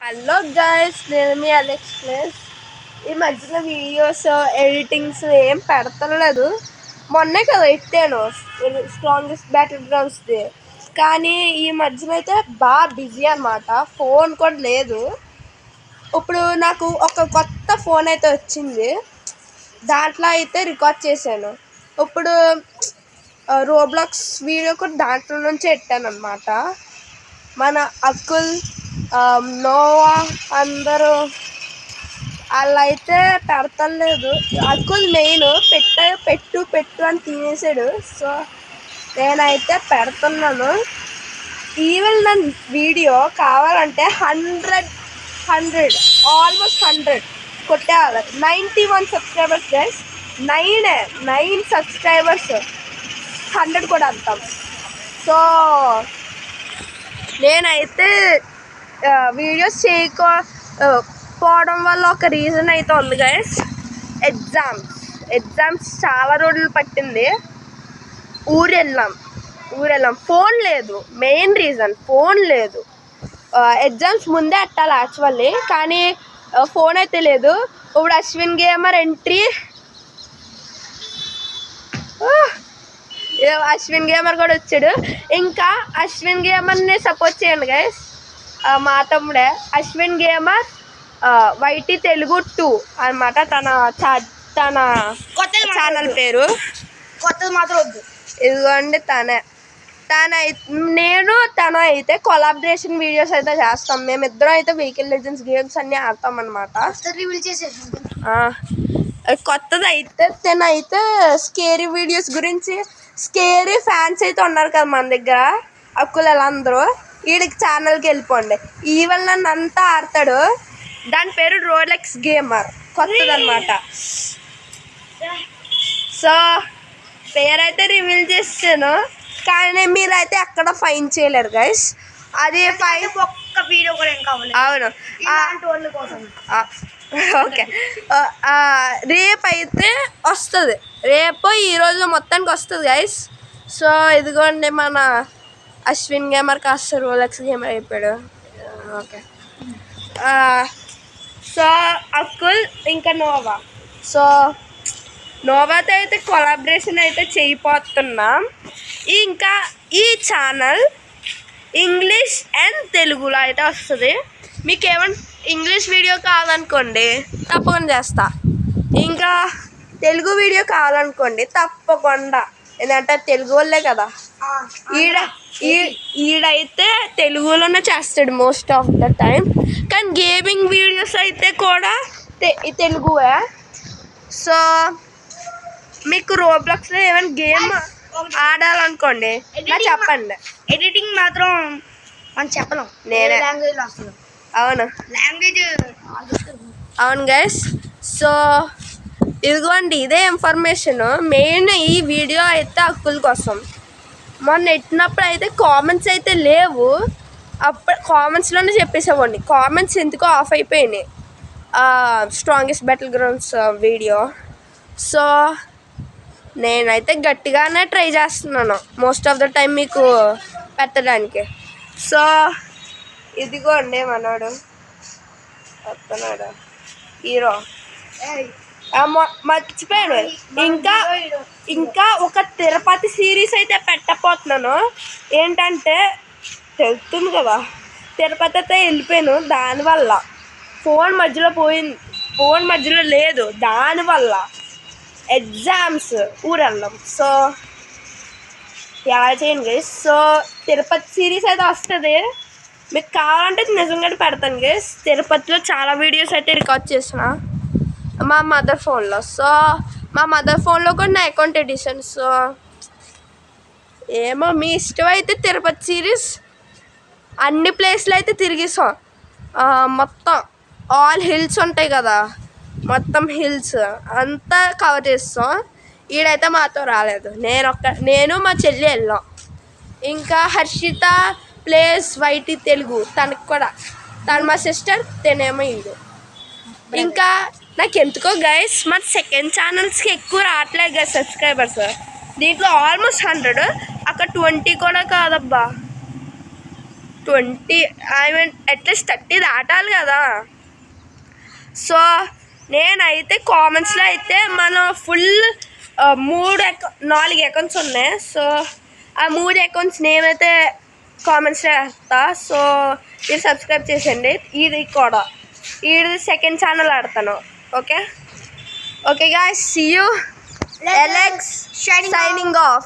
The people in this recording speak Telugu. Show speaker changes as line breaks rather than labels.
హలో గైస్, నేను మీ అలెక్స్ ప్లేస్. ఈ మధ్యలో వీడియోస్ ఎడిటింగ్స్ ఏం పెడతలేదు. మొన్నే కదా ఎట్టాను స్ట్రాంగెస్ట్ బ్యాటిల్ గ్రౌండ్స్ది. కానీ ఈ మధ్యలో అయితే బాగా బిజీ అన్నమాట. ఫోన్ కూడా లేదు. ఇప్పుడు నాకు ఒక కొత్త ఫోన్ అయితే వచ్చింది. దాంట్లో అయితే రికార్డ్ చేశాను. ఇప్పుడు రోబ్లాక్స్ వీడియో కూడా దాంట్లో నుంచి ఎట్టాను అన్నమాట. మన అకుల్, నోవా అందరూ వాళ్ళు అయితే పెడతలేదు. అకుల్ మెయిన్ పెట్టు అని తినేసాడు. సో నేనైతే పెడుతున్నాను. ఈవెన్ నా వీడియో కావాలంటే 100 ఆల్మోస్ట్ 100 కొట్టేయాలి. 91 subscribers guys. 9 సబ్స్క్రైబర్స్ 100 కూడా అంటాం. సో నేనైతే వీడియోస్ చేయకపోవడం వల్ల ఒక రీజన్ అయితే ఉంది గైస్. ఎగ్జామ్స్ చాలా రోజులు పట్టింది. ఊరు వెళ్ళాం. ఫోన్ లేదు. మెయిన్ రీజన్ ఫోన్ లేదు. ఎగ్జామ్స్ ముందే అట్టాలి యాక్చువల్లీ, కానీ ఫోన్ అయితే లేదు. ఇప్పుడు Ashwin gamer entry, Ashwin gamer కూడా వచ్చాడు. ఇంకా అశ్విన్ గేమర్ని సపోర్ట్ చేయండి గైస్. మా తమ్ముడే అశ్విన్ గేమర్, వైటీ తెలుగు 2 అన్నమాట తన ఛానల్ పేరు.
కొత్తది మాత్రం వద్దు.
ఇదిగోండి తను అయితే కొలాబరేషన్ వీడియోస్ అయితే చేస్తాం. మేమిద్దరం అయితే వెహికల్ లెజెండ్స్ గేమ్స్ అన్నీ ఆడతాం అన్నమాట. కొత్తది అయితే తనైతే స్కేరీ వీడియోస్ గురించి, స్కేరీ ఫ్యాన్స్ అయితే ఉన్నారు కదా మన దగ్గర, అక్కులందరూ వీడికి ఛానల్కి వెళ్ళిపోండి. ఈవెన్ నన్ను అంతా ఆడతాడు. దాని పేరు రోలెక్స్ గేమర్, కొత్తది అనమాట. సో పేరైతే రివీల్ చేస్తాను, కానీ మీరైతే ఎక్కడ ఫైన్ చేయలేరు గైస్. అది
ఒక్క వీడియో కూడా ఏం కావాలి.
అవును, ఓకే. రేపు అయితే వస్తుంది. రేపు ఈరోజు మొత్తానికి వస్తుంది గైస్. సో ఇదిగోండి మన అశ్విన్ గేమర్ కాస్త రోలెక్స్ గేమర్ అయిపోయాడు. ఓకే. సో అకుల్ ఇంకా నోవా. సో నోవాతో అయితే కొలాబరేషన్ అయితే చేయబోతున్నాం. ఇంకా ఈ ఛానల్ ఇంగ్లీష్ అండ్ తెలుగులో అయితే వస్తుంది. మీకు ఏమైనా ఇంగ్లీష్ వీడియో కావాలనుకోండి తప్పకుండా చేస్తా. ఇంకా తెలుగు వీడియో కావాలనుకోండి తప్పకుండా, ఎందుకంటే తెలుగు వాళ్ళే కదా. ఈడైతే తెలుగులోనే చేస్తాడు మోస్ట్ ఆఫ్ ద టైం. కానీ గేమింగ్ వీడియోస్ అయితే కూడా తెలుగువే. సో మీకు రోబ్లాక్స్లో ఏమైనా గేమ్ ఆడాలనుకోండి నాకు చెప్పండి.
ఎడిటింగ్ మాత్రం మనం చెప్పలేం.
నేనే
లాంగ్వేజ్లో వస్తుంది.
అవును గైస్. సో ఇదిగోండి ఇదే ఇన్ఫర్మేషన్. మెయిన్ ఈ వీడియో అయితే అక్కుల కోసం. మొన్న ఎట్టినప్పుడు అయితే కామెంట్స్ అయితే లేవు. అప్పుడు కామెంట్స్లోనే చెప్పేసేవాడిని. కామెంట్స్ ఎందుకో ఆఫ్ అయిపోయినాయి strongest battle grounds video. So నేనైతే గట్టిగానే ట్రై చేస్తున్నాను మోస్ట్ ఆఫ్ ద టైం మీకు పెట్టడానికి. సో ఇదిగోండి మనోడు వస్తున్నాడు, హీరో. మర్చిపోయాడు. ఇంకా ఒక తిరుపతి సిరీస్ అయితే పెట్టపోతున్నాను. ఏంటంటే తెలుస్తుంది కదా, తిరుపతి అయితే వెళ్ళిపోయాను. దానివల్ల ఫోన్ మధ్యలో లేదు. దానివల్ల ఎగ్జామ్స్ ఊరెళ్ళాం. సో ఎలా చేయండి గైస్. సో తిరుపతి సిరీస్ అయితే వస్తుంది. మీకు కావాలంటే నిజంగానే పెడతాను గైస్. తిరుపతిలో చాలా వీడియోస్ అయితే రికార్డ్ చేసిన మా మదర్ ఫోన్లో. సో మా మదర్ ఫోన్లో కూడా నా అకౌంట్ ఎడిషన్. సో ఏమో మీ ఇష్టం. అయితే తిరుపతి సిరీస్ అన్ని ప్లేస్లు అయితే తిరిగేసాం. మొత్తం ఆల్ హిల్స్ ఉంటాయి కదా, మొత్తం హిల్స్ అంతా కవర్ చేస్తాం. ఈడైతే మాతో రాలేదు. నేను మా చెల్లి వెళ్ళాం. ఇంకా హర్షిత ప్లేస్ వైటీ తెలుగు, తనకు కూడా తను మా సిస్టర్, తనేమో ఈడు. ఇంకా నాకు ఎందుకో గైస్ మన సెకండ్ ఛానల్స్కి ఎక్కువ రావట్లేదు గైస్ సబ్స్క్రైబర్స్. దీంట్లో ఆల్మోస్ట్ 100, అక్కడ 20 కూడా కాదబ్బా. 20 ఐ మీన్ అట్లీస్ట్ 30 దాటాలి కదా. సో నేనైతే కామెంట్స్లో అయితే మనం ఫుల్ 4 అకౌంట్స్ ఉన్నాయి. సో ఆ 3 అకౌంట్స్ నేమైతే కామెంట్స్లో వేస్తా. సో మీరు సబ్స్క్రైబ్ చేసేయండి. ఇది కూడా ఇది సెకండ్ ఛానల్ ఆడతాను. Okay okay guys, see you. Alex signing off.